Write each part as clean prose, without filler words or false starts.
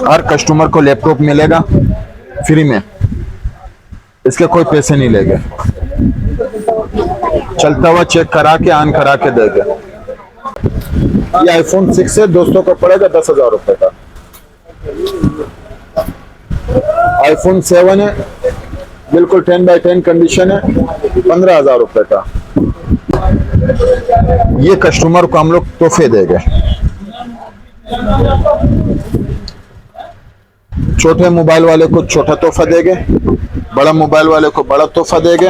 हर customer को laptop मिलेगा free में, इसके कोई पैसे नहीं लेंगे, चलता हुआ चेक करा के ऑन करा के देंगे। ये आईफोन 6 है, दोस्तों को पड़ेगा 10,000 रुपए का। आईफोन 7 है, बिल्कुल 10x10 कंडीशन है, 15,000 रुपए का। ये कस्टमर को हम लोग तोहफे देंगे। छोटे मोबाइल वाले को छोटा तोहफा देंगे, बड़ा मोबाइल वाले को बड़ा तोहफा देंगे।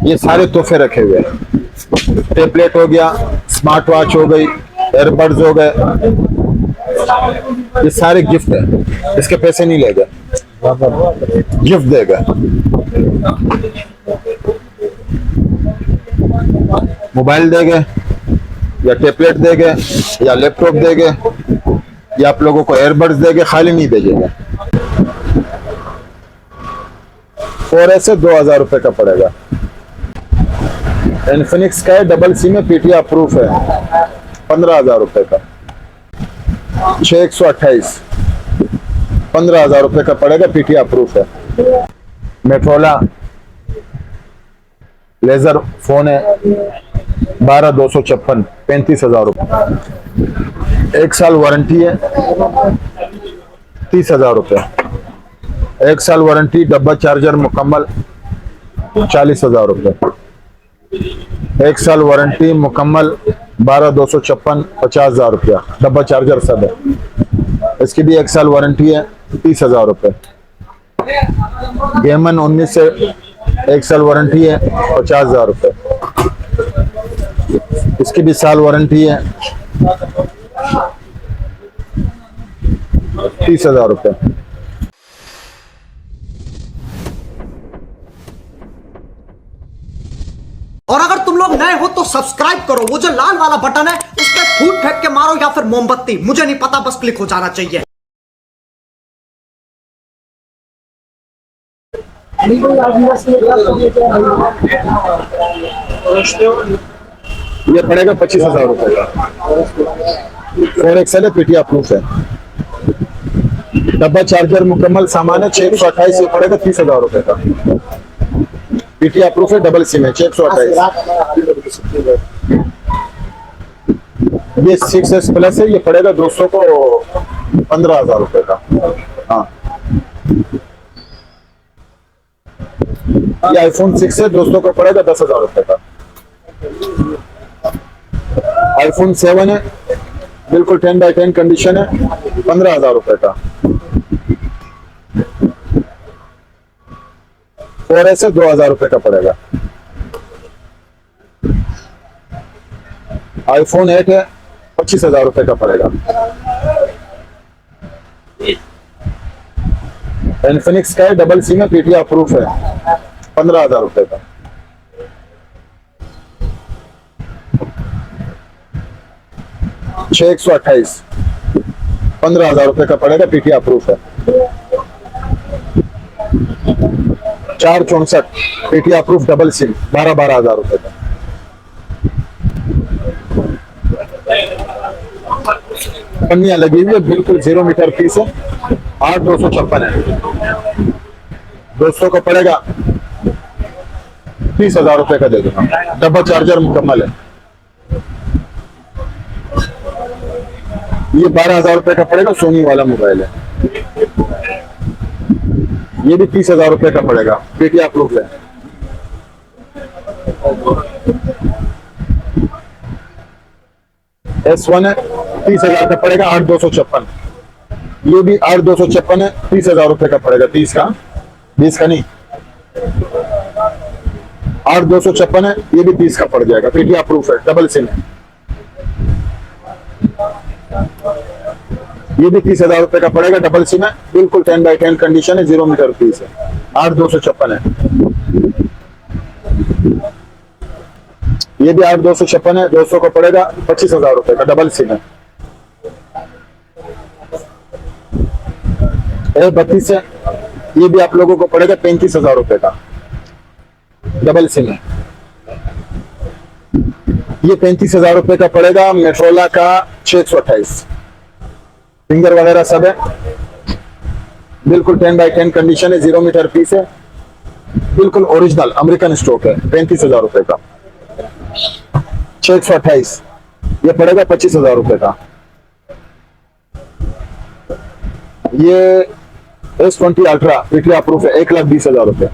ये सारे तोहफे रखे हुए हैं। टेबलेट हो गया, स्मार्ट वॉच हो गई, एयरबड्स हो गए, ये सारे गिफ्ट है, इसके पैसे नहीं लेगा, गिफ्ट देगा। मोबाइल देंगे या टेबलेट देंगे या लैपटॉप देंगे या आप लोगों को एयरबड्स देंगे, खाली नहीं भेजेंगे। 4S से 2,000 रुपए का पड़ेगा। इन्फिनिक्स का है, डबल सिम में, पीटीआई अप्रूव है, 15,000 रुपए का। 6/128 15,000 रुपए का पड़ेगा, पीटीआई अप्रूव है। मेट्रोला लेजर फोन है, 12,256 35,000 रुपए। 1 साल वारंटी है, 30,000 रुपए। 1 साल वारंटी, डब्बा चार्जर मुकम्मल, 40,000 रुपए। 1 साल वारंटी मुकम्मल, 12,256 50,000 रुपया, डब्बा चार्जर सब है। इसकी भी 1 साल वारंटी है, 30,000 रुपए। गेमन 19 से 1 साल वारंटी है, 50,000 रुपए। इसकी भी साल वारंटी है, 30,000 रुपए। और अगर तुम लोग नए हो तो सब्सक्राइब करो, वो जो लाल वाला बटन है उस पर फूट फेंक के मारो या फिर मोमबत्ती, मुझे नहीं पता, बस क्लिक हो जाना चाहिए। ये पड़ेगा 25,000 रुपए का। 4XL है, पीटीआई अप्रूव है। डब्बा चार्जर मुकम्मल सामान है, 628, ये पड़ेगा 30,000 रुपए का। पीटीआई अप्रूव है, डबल सिम है, 628। ये 6S प्लस है, ये पड़ेगा दोस्तों को 15,000 रुपए का। हाँ, ये आईफोन 6 है, दोस्तों को पड़ेगा 10,000 रुपए का। आईफोन 7 है, बिल्कुल 10x10 कंडीशन है, 15,000 रुपए का। 4S से 2,000 रुपए का पड़ेगा। आईफोन 8 है, 25,000 रुपए का पड़ेगा। इन्फिनिक्स का है, डबल सिम है, पीटीआई अप्रूव है, 15,000 रुपए का। छः 128 15,000 रुपए का पड़ेगा, पीटीआई अप्रूव है। 464 पीटीआई अप्रूव, डबल सिम, 12,000 रुपए का। पन्नियां लगी हुई है, बिल्कुल 0 मीटर पीस है, 8,256 है। दोस्तों को पड़ेगा 30,000 रुपए का दे दूंगा। डब्बा चार्जर मुकम्मल है। ये 12,000 रुपए का पड़ेगा, सोनी वाला मोबाइल है। ये भी 30,000 रुपए का पड़ेगा, पीटीआई अप्रूव है। S1 है, 30,000 का पड़ेगा, 8,256। ये भी 8,256 है, 30,000 रुपए का पड़ेगा। 30 का, 20 का नहीं, 8,256 है, ये भी 30 का पड़ जाएगा, पीटीआई अप्रूव है, डबल सिम है। ये भी 30,000 रुपए का पड़ेगा, डबल सिम है, बिल्कुल 10x10 कंडीशन है, 0 मीटर पीस है, 8,256 है। ये भी 8,256 है, 200 को पड़ेगा 25,000 रुपए का, डबल सिम है। 32 है, ये भी आप लोगों को पड़ेगा 35,000 रुपए का, डबल सिम है। ये 35,000 रुपए का पड़ेगा, मेट्रोला का 628। फिंगर वगैरह सब है, बिल्कुल 10x10 कंडीशन है, 0 मीटर पीस है, बिल्कुल ओरिजिनल अमेरिकन स्टॉक है। 35,000 रुपए का। 628, ये पड़ेगा 25,000 रुपए का। ये S20 अल्ट्रा पीटीआर प्रूफ है, 1,20,000 रुपए।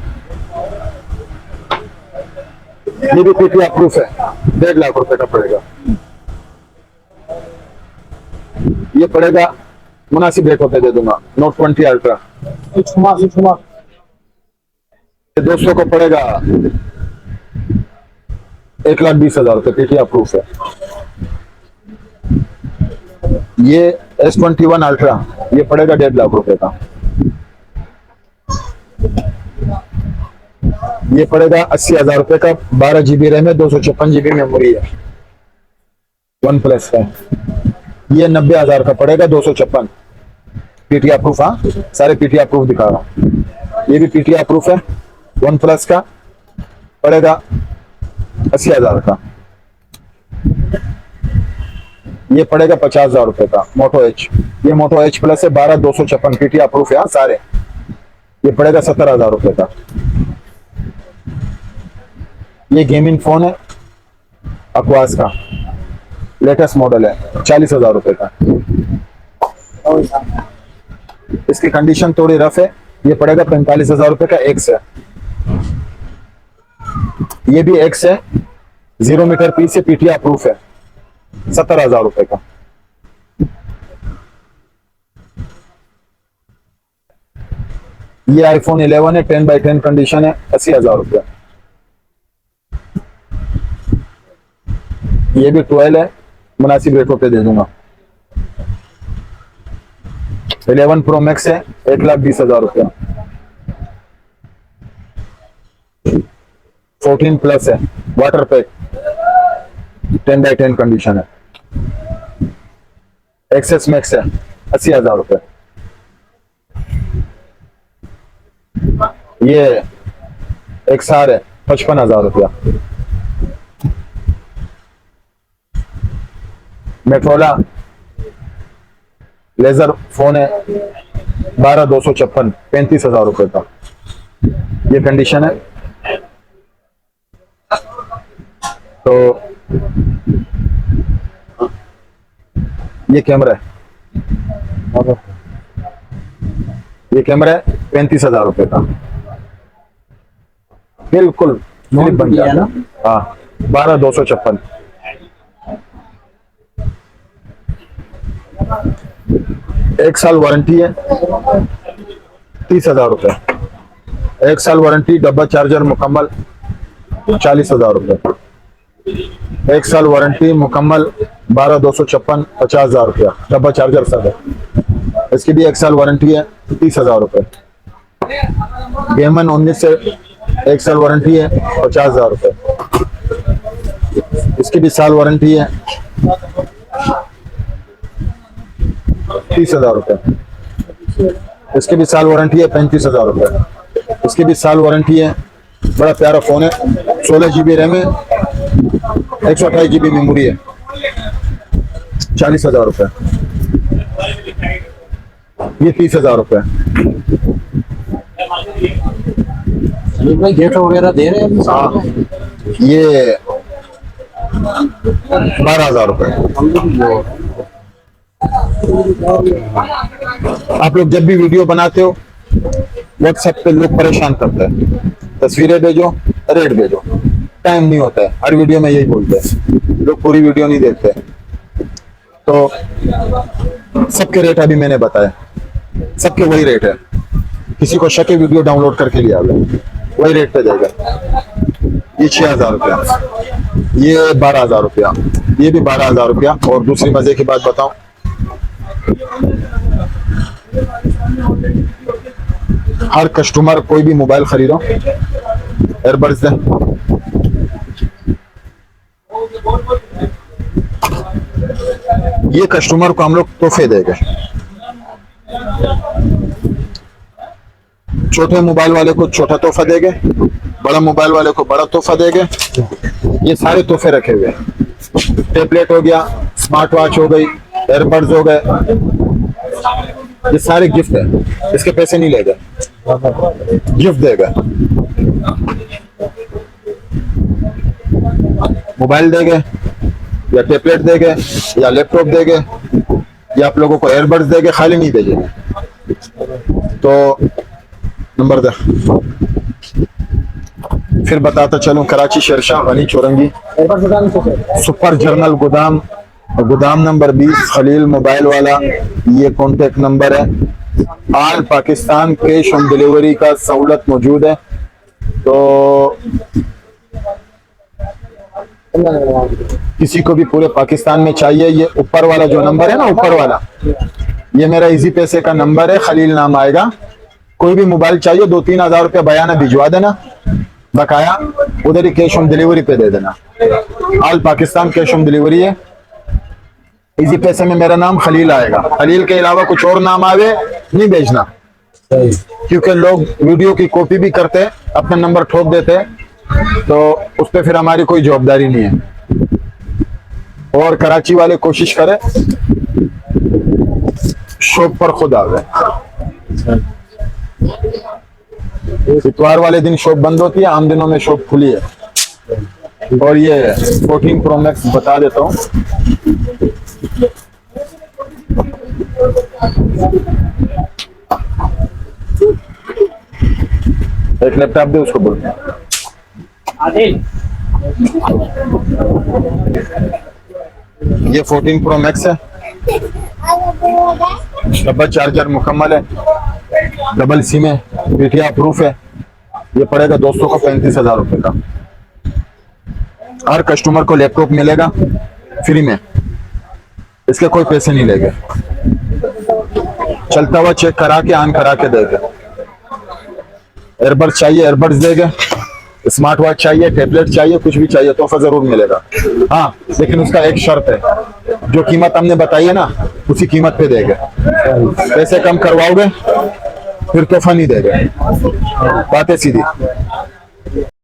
ये भी पीटीआर प्रूफ है, 1.5 लाख रुपए का पड़ेगा। ये पड़ेगा, मुनासिब रेटों पे दे दूंगा, नोट 20 अल्ट्रा। ये दोस्तों को पड़ेगा 1,20,000 रुपए, पीटीआर प्रूफ है। ये S21 अल्ट्रा, ये पड़ेगा 1.5 लाख रुपए का। ये पड़ेगा 80,000 रुपए का, 12 GB रैम है, 256 GB मेमोरी है, वन प्लस है। ये 90,000 का पड़ेगा, 256 पीटीआर प्रूफ। हाँ, सारे पीटीआर प्रूफ दिखा रहा हूँ। ये भी पीटीआर प्रूफ है, वन प्लस का पड़ेगा 80,000 का। ये पड़ेगा 50,000 रुपए का, मोटो एच। ये मोटो एच प्लस है, 12/256 पीटीआर प्रूफ है। हाँ, सारे। ये पड़ेगा 17,000 रुपए का। ये गेमिंग फोन है, अक्वास का लेटेस्ट मॉडल है, 40,000 रुपए का। इसकी कंडीशन थोड़ी रफ है, ये पड़ेगा 45,000 रुपए का। एक्स है, ये भी एक्स है, 0 मीटर पीस से पीटीआर प्रूफ है, 17,000 रुपए का। ये आईफोन 11 है, 10x10 कंडीशन है, 80,000 रुपए। ये भी 12 है, मुनासिब रेटों पे दे दूंगा। 11 प्रो मैक्स है, 1,20,000 रुपया। 14 प्लस है, वाटर पैक, 10x10 कंडीशन है। एक्सेस मैक्स है, 80,000 रुपये। ये XR है, 55,000 रुपया। मेट्रोला लेजर फोन है, 12/256, 35,000 रुपये का। ये कंडीशन है। तो ये कैमरा है, ये कैमरा है 35,000 रुपये का, बिल्कुल क्लिप बन जाएगा। हाँ, 12/256। एक साल वारंटी है, 30,000 रुपये। 1 साल वारंटी, डब्बा चार्जर मुकम्मल, 40,000 रुपये। 1 साल वारंटी मुकम्मल, 12/256, 50,000 रुपया, डब्बा चार्जर सब है। इसकी भी 1 साल वारंटी है, 30,000 रुपये। गेमन 19 से 1 साल वारंटी है, 50,000 रुपये। इसकी भी साल वारंटी है, 30,000 रुपये। इसकी भी साल वारंटी है, 35,000 रुपये। इसकी भी साल वारंटी है। बड़ा प्यारा फोन है, 16 GB रैम है, 128 GB मेमोरी है, 40,000 रुपये। ये 30,000 रुपये। भाई गिफ्ट वगैरह दे रहे हैं? हाँ, ये 12,000 रुपये। आप लोग जब भी वीडियो बनाते हो, व्हाट्सएप पे लोग परेशान करते हैं, तस्वीरें भेजो, रेट भेजो, टाइम नहीं होता है। हर वीडियो में यही बोलते हैं, लोग पूरी वीडियो नहीं देखते। तो सबके रेट अभी मैंने बताया, सबके वही रेट है। किसी को शक है, वीडियो डाउनलोड करके लिया वही रेट पे देगा। ये 6,000 रुपया, ये 12,000 रुपया, ये भी 12,000 रुपया। और दूसरी मजे की बात बताऊं, हर कस्टमर कोई भी मोबाइल खरीदो, एयरबड्स दे, ये कस्टमर को हम लोग तोहफे देंगे। छोटे मोबाइल वाले को छोटा तोहफा देंगे, बड़ा मोबाइल वाले को बड़ा तोहफा देंगे। ये सारे तोहफे रखे हुए हैं। टेबलेट हो गया, स्मार्ट वॉच हो गई, एयरबड्स हो गए, ये सारे गिफ्ट है, इसके पैसे नहीं लेगा, गिफ्ट देगा। मोबाइल देंगे या टैबलेट देंगे या लैपटॉप देंगे या आप लोगों को एयरबड्स देंगे, खाली नहीं भेजेंगे। तो नंबर दे, फिर बताता चलूं। कराची शेरशाह गनी चौरंगी सुपर जर्नल गोदाम, गोदाम नंबर 20 खलील मोबाइल वाला, ये कॉन्टेक्ट नंबर है। All Pakistan cash on delivery का सहूलत मौजूद है। तो किसी को भी पूरे पाकिस्तान में चाहिए, ये ऊपर वाला जो नंबर है ना, ऊपर वाला, ये मेरा इजी पैसे का नंबर है, खलील नाम आएगा। कोई भी मोबाइल चाहिए 2-3 हज़ार रुपया बयाना भिजवा देना, बकाया उधर ही कैश ऑन डिलीवरी पे दे देना। All Pakistan cash on delivery है। इजी पैसे में मेरा नाम खलील आएगा, खलील के अलावा कुछ और नाम आवे नहीं भेजना, क्योंकि लोग वीडियो की कॉपी भी करते, अपना नंबर ठोक देते, तो उस पर फिर हमारी कोई जवाबदारी नहीं है। और कराची वाले कोशिश करें शॉप पर खुद आवे। इतवार वाले दिन शॉप बंद होती है, आम दिनों में शॉप खुली है। और ये 14 प्रो मैक्स बता देता हूँ, एक लैपटॉप दे उसको बोल। ये 14 प्रो मैक्स है, डबल चार्जर मुकम्मल है, डबल सिम है, पीटीआई प्रूफ है। ये पड़ेगा दोस्तों को 35,000 रुपए का। हर कस्टमर को लैपटॉप मिलेगा फ्री में, इसके कोई पैसे नहीं लेंगे, चलता हुआ चेक करा के ऑन करा के देंगे। एयरबड्स चाहिए एयरबड्स देंगे, स्मार्ट वॉच चाहिए, टैबलेट चाहिए, कुछ भी चाहिए तोहफा जरूर मिलेगा। हाँ, लेकिन उसका एक शर्त है, जो कीमत हमने बताई है ना उसी कीमत पे देंगे। पैसे कम करवाओगे फिर तोहफा नहीं देंगे, बातें सीधी।